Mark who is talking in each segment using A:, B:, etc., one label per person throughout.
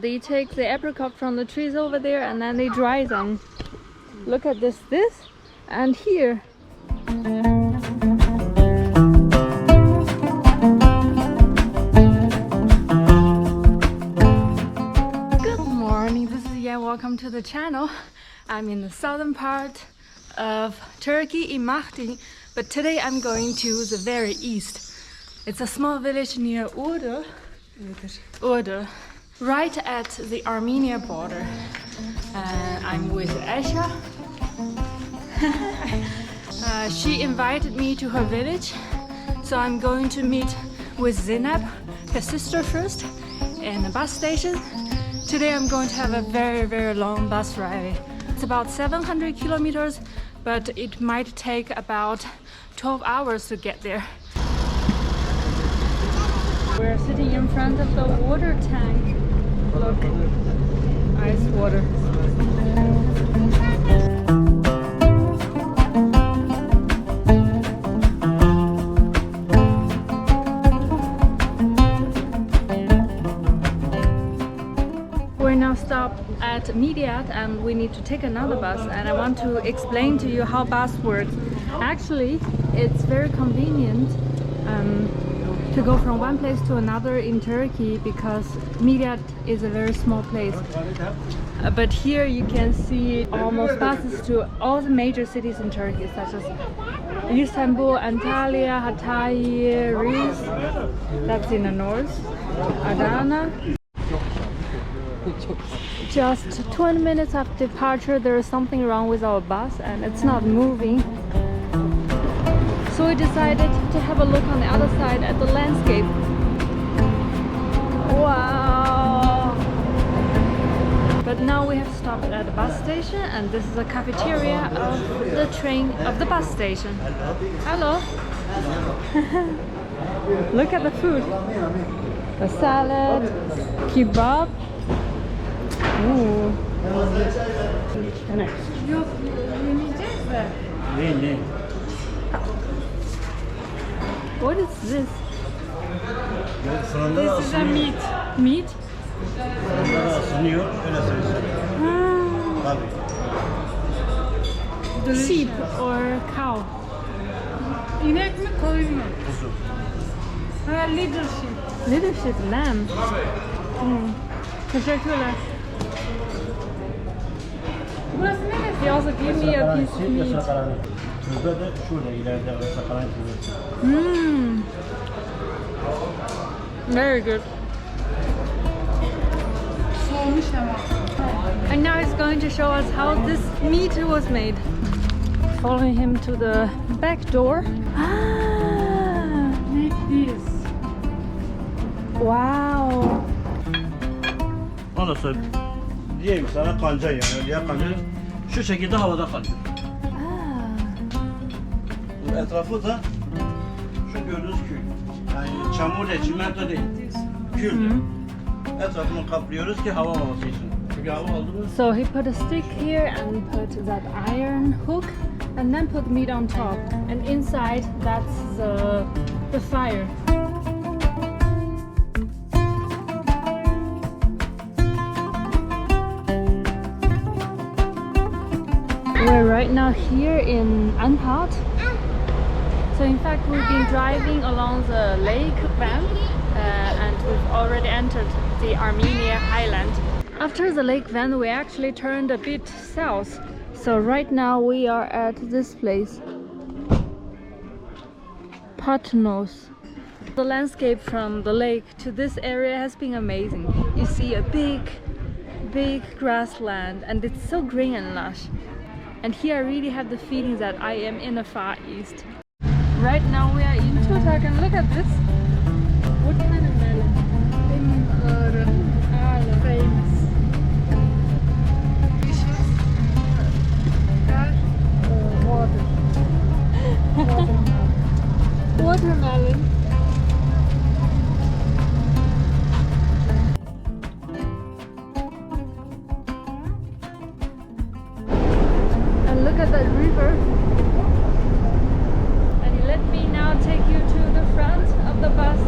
A: They take the apricot from the trees over there and then they dry them. Look at this, and here. Good morning, this is Yan. Welcome to the channel. I'm in the southern part of Turkey in Mardin, but today I'm going to the very east. It's a small village near Urdu, right at the Armenia border. I'm with Asha. She invited me to her village, so I'm going to meet with Zeynep, her sister, first in the bus station. Today I'm going to have a very long bus ride. It's about 700 kilometers, but it might take about 12 hours to get there. We're sitting in front of the water tank. Look, ice water. We're now stopped at Mediat and we need to take another bus, and I want to explain to you how bus works. Actually, it's very convenient to go from one place to another in Turkey because Mediat is a very small place. But here you can see almost buses to all the major cities in Turkey, such as Istanbul, Antalya, Hatay, Rize, that's in the north, Adana. Just 20 minutes after departure, there is something wrong with our bus and it's not moving. So we decided to have a look on the other side at the landscape. Wow! But now we have stopped at the bus station, and this is a cafeteria of the train of the bus station. Hello! Look at the food. A salad, kebab. Ooh. What is this?
B: This is a meat.
A: Meat? Sheep or cow?
B: İnek mi, koyun mu? Ha, little sheep.
A: Little sheep, lamb. Teşekkürler.
B: Burası neresi?
A: He also gave me a piece of meat. Very good. And now he's going to show us how this meat was made. Following him to the back door. Ah,
B: Nefis.
A: wow.
C: Ondan sonra diyeyim sana kanca yani ya kanca şu şekilde havada kalıyor. Bu etrafı da şu gördüğünüz kül. Yani çamur değil, çimento değil. Kül. Etrafını kaplıyoruz ki hava olması için. Çünkü hava oldu mu?
A: So he put a stick here and put that iron hook and then put meat on top. And inside that's the fire. We're right now here in Anhat. So in fact we've been driving along the lake van and we've already entered the Armenia highland. After the lake van we actually turned a bit south. So right now we are at this place, Patnos. The landscape from the lake to this area has been amazing. You see a big grassland and it's so green and lush. And here I really have the feeling that I am in the Far East. Right now we are in Turkey and look at this. What kind of melon? Famous. Watermelon. And look at that river. And let me now take you to the front of the bus.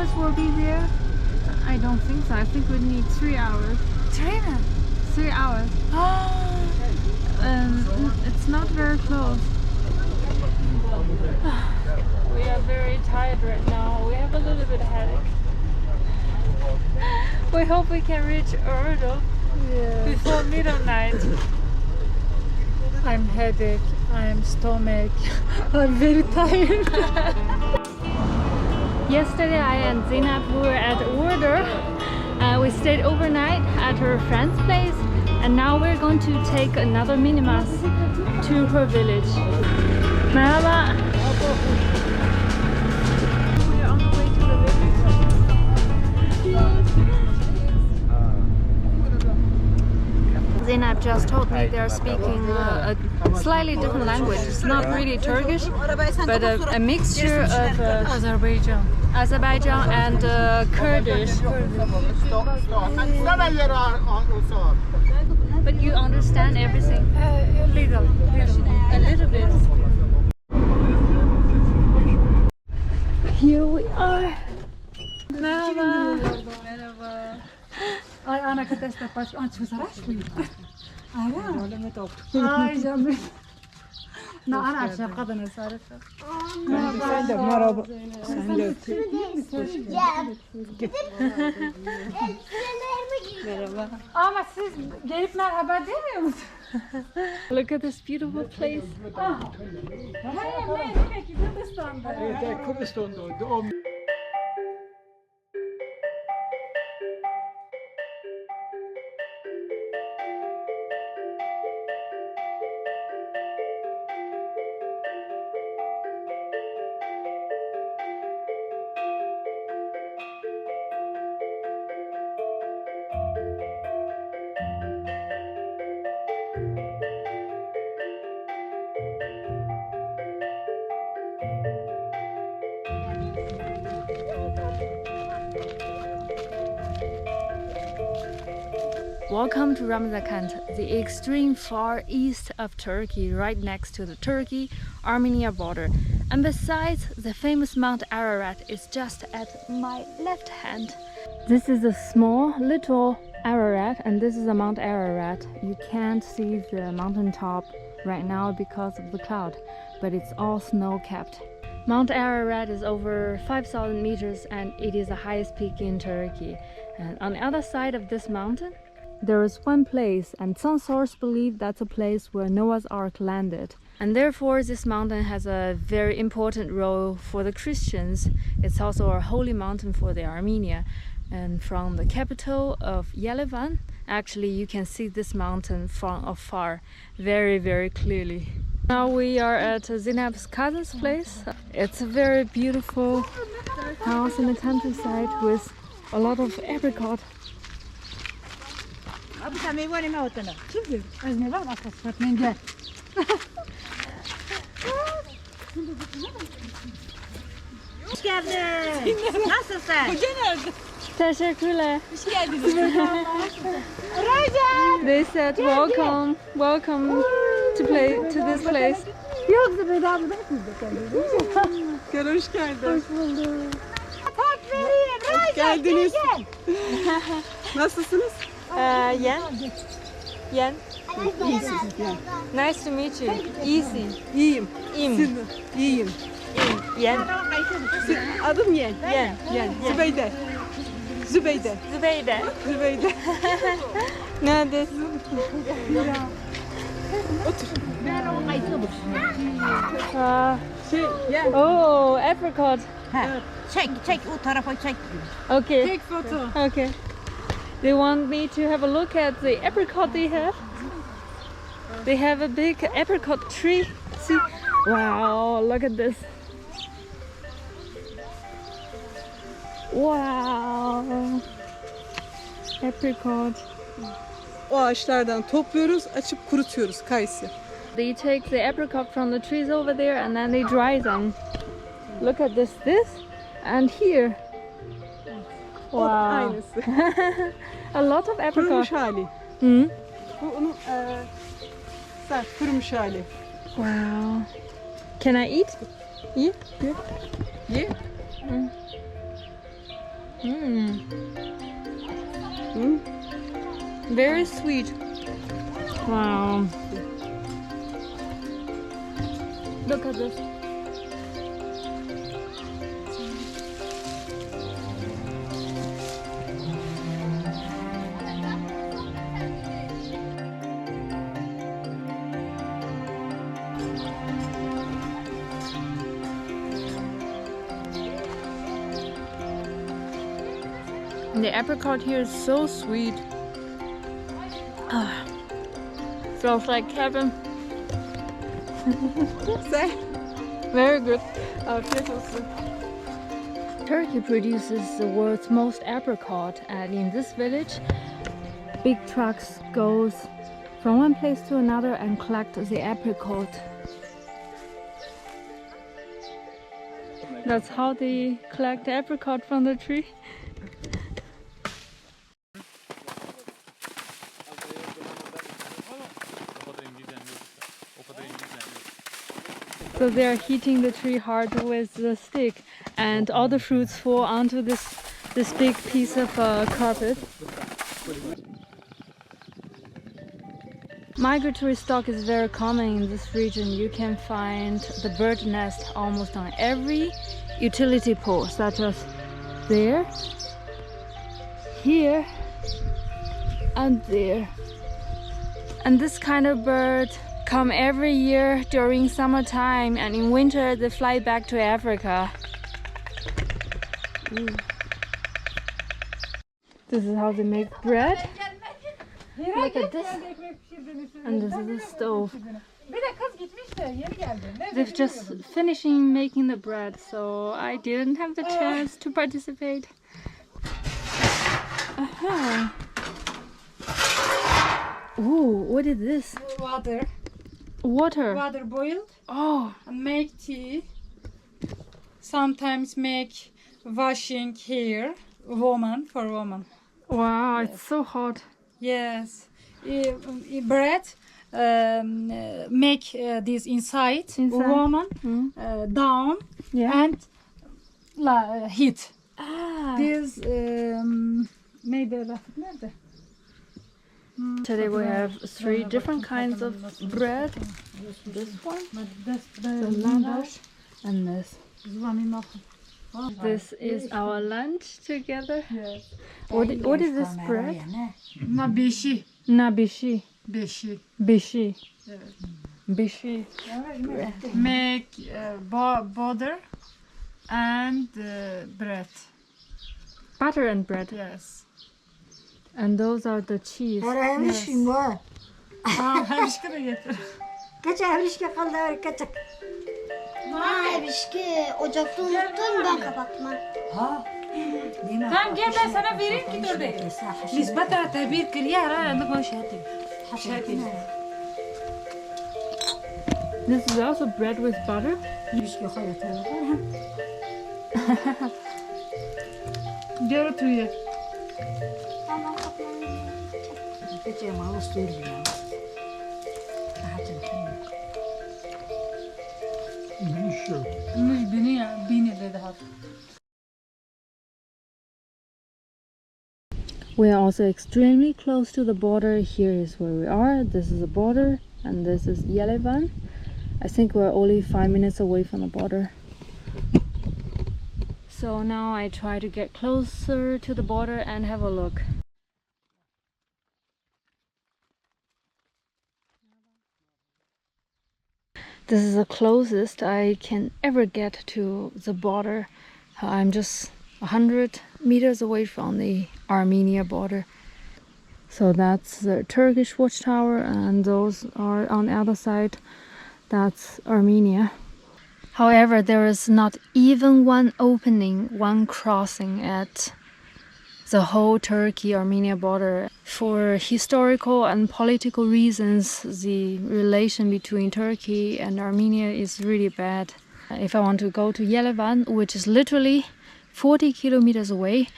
A: hours we'll be there? I don't think so. I think we need 3 hours. 3 hours. It's not very close. We are very tired right now. We have a little bit of headache. We hope we can reach Ararat before midnight.
B: I'm headache, I'm stomach, I'm very tired.
A: Yesterday I and Zainab were at Ararat. We stayed overnight at her friend's place, and now we're going to take another minibus to her village. Merhaba. We are on the way to the village. Zainab just told me they're speaking a slightly different language. It's not really Turkish, but a mixture of Azerbaijan and Kurdish. But you understand everything?
B: A little.
A: A little bit. Here we are. Merhaba.
B: Ay ana kadesta baş açmış araştı. Ay canım. Na ana akşam kadını sarısı.
D: Sen de merhaba. Sen de.
A: Merhaba.
B: Ama siz gelip merhaba demiyor musunuz?
A: Look at this beautiful place.
B: Hey, peki Kürdistan'da.
D: Evet, Kürdistan'da oldu.
A: Welcome to Ramazankent, the extreme far east of Turkey, right next to the Turkey-Armenia border. And besides, the famous Mount Ararat is just at my left hand. This is a small little Ararat, and this is a Mount Ararat. You can't see the mountain top right now because of the cloud, but it's all snow-capped. Mount Ararat is over 5,000 meters and it is the highest peak in Turkey. And on the other side of this mountain, there is one place, and some sources believe that's a place where Noah's Ark landed. And therefore this mountain has a very important role for the Christians. It's also a holy mountain for the Armenia. And from the capital of Yerevan, actually you can see this mountain from afar very, very clearly. Now we are at Zainab's cousin's place. It's a very beautiful house in the countryside with a lot of apricot.
B: Abi sen meyve mi otunu? Kimdir? Az meyve var asfalt menge. Hoş geldin. Nasılsın? Hoca nerede?
A: Teşekkürler.
B: Hoş geldiniz.
A: They said welcome to this place.
B: Yoksa bedava mı kızdı?
D: Gel hoş geldin.
B: Hoş bulduk. Tak vereyim.
D: Hoş geldiniz. Nasılsınız?
A: Yen. Yen.
D: İyisiniz yani.
A: Nice to meet you. Easy.
D: İyiyim.
A: İm.
D: Siz de? İyiyim.
A: Yen.
D: Adım Yen.
A: Yen.
D: Yen. Zübeyde. Zübeyde.
A: Zübeyde.
D: Zübeyde.
A: Neredesin?
D: Otur. Yen.
A: Oh, apricot.
E: Çek o tarafa çek.
A: Okay.
B: Tek foto.
A: Okay. They want me to have a look at the apricot they have. They have a big apricot tree. See? Wow, look at this. Wow. Apricot.
D: O ağaçlardan topluyoruz, açıp kurutuyoruz kayısı.
A: They take the apricot from the trees over there and then they dry them. Look at this and here.
D: O da aynısı.
A: A lot of apricot.
D: Kurumuş hali.
A: Hmm?
D: Bu onun kurumuş hali.
A: Wow. Can I eat? Ye?
D: Ye.
A: Very sweet. Wow. Look at this. And the apricot here is so sweet. Feels like heaven. Very good. Turkey produces the world's most apricot, and in this village, big trucks goes from one place to another and collect the apricot. That's how they collect the apricot from the tree. So they are hitting the tree hard with the stick, and all the fruits fall onto this big piece of carpet. Migratory stock is very common in this region. You can find the bird nest almost on every utility pole, such as there, here, and there. And this kind of bird come every year during summertime, and in winter they fly back to Africa. Ooh. This is how they make bread. Look at this. And this is the stove. They're just finishing making the bread, so I didn't have the chance to participate. Aha. Ooh, what is this?
B: Water.
A: Water.
B: Water boiled.
A: Oh.
B: Make tea. Sometimes make washing hair. Woman for woman.
A: Wow, it's so hot.
B: Yes. Bread. Make this inside. Woman. Down.
A: Yeah.
B: And heat.
A: Ah.
B: This maybe nerede?
A: Today we have 3 different kinds of bread. This one, the lavash, and this. This is our lunch together.
B: Yes.
A: What is this bread?
B: Nabishi.
A: Nabishi.
B: Bishi.
A: Bishi. Bishi.
B: Make butter and bread.
A: Butter and bread.
B: Yes.
A: And those are the cheese.
F: Evlişkin var.
B: Hemşire getir.
F: Kaç evlişki kaldı kaçak.
G: Evişki ocakta unuttun ben kapatmam.
F: Ha.
B: Tamam gel ben sana vereyim ki dur de. Nisbeten tabir kiriye ara ne konuşayım.
A: This is also bread with butter.
F: Evlişki hayatı.
B: Gel otur ye.
F: Kaçaya mağaz duyuyor ya.
A: We are also extremely close to the border. Here is where we are. This is the border, and this is Yerevan. I think we're only 5 minutes away from the border. So now I try to get closer to the border and have a look. This is the closest I can ever get to the border. I'm just 100 meters away from the Armenia border. So that's the Turkish watchtower, and those are on the other side. That's Armenia. However, there is not even one opening, one crossing at the whole Turkey-Armenia border. For historical and political reasons, the relation between Turkey and Armenia is really bad. If I want to go to Yerevan, which is literally 40 kilometers away,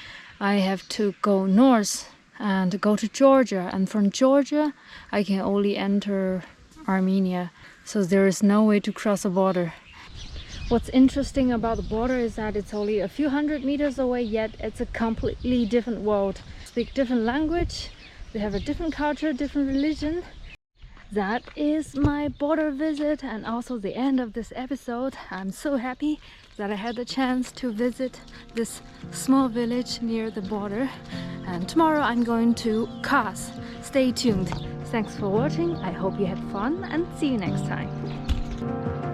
A: I have to go north and go to Georgia, and from Georgia I can only enter Armenia. So there is no way to cross the border. What's interesting about the border is that it's only a few hundred meters away, yet it's a completely different world. Speak different language, they have a different culture, different religion. That is my border visit and also the end of this episode. I'm so happy that I had the chance to visit this small village near the border. And tomorrow I'm going to Kars. Stay tuned. Thanks for watching. I hope you had fun and see you next time.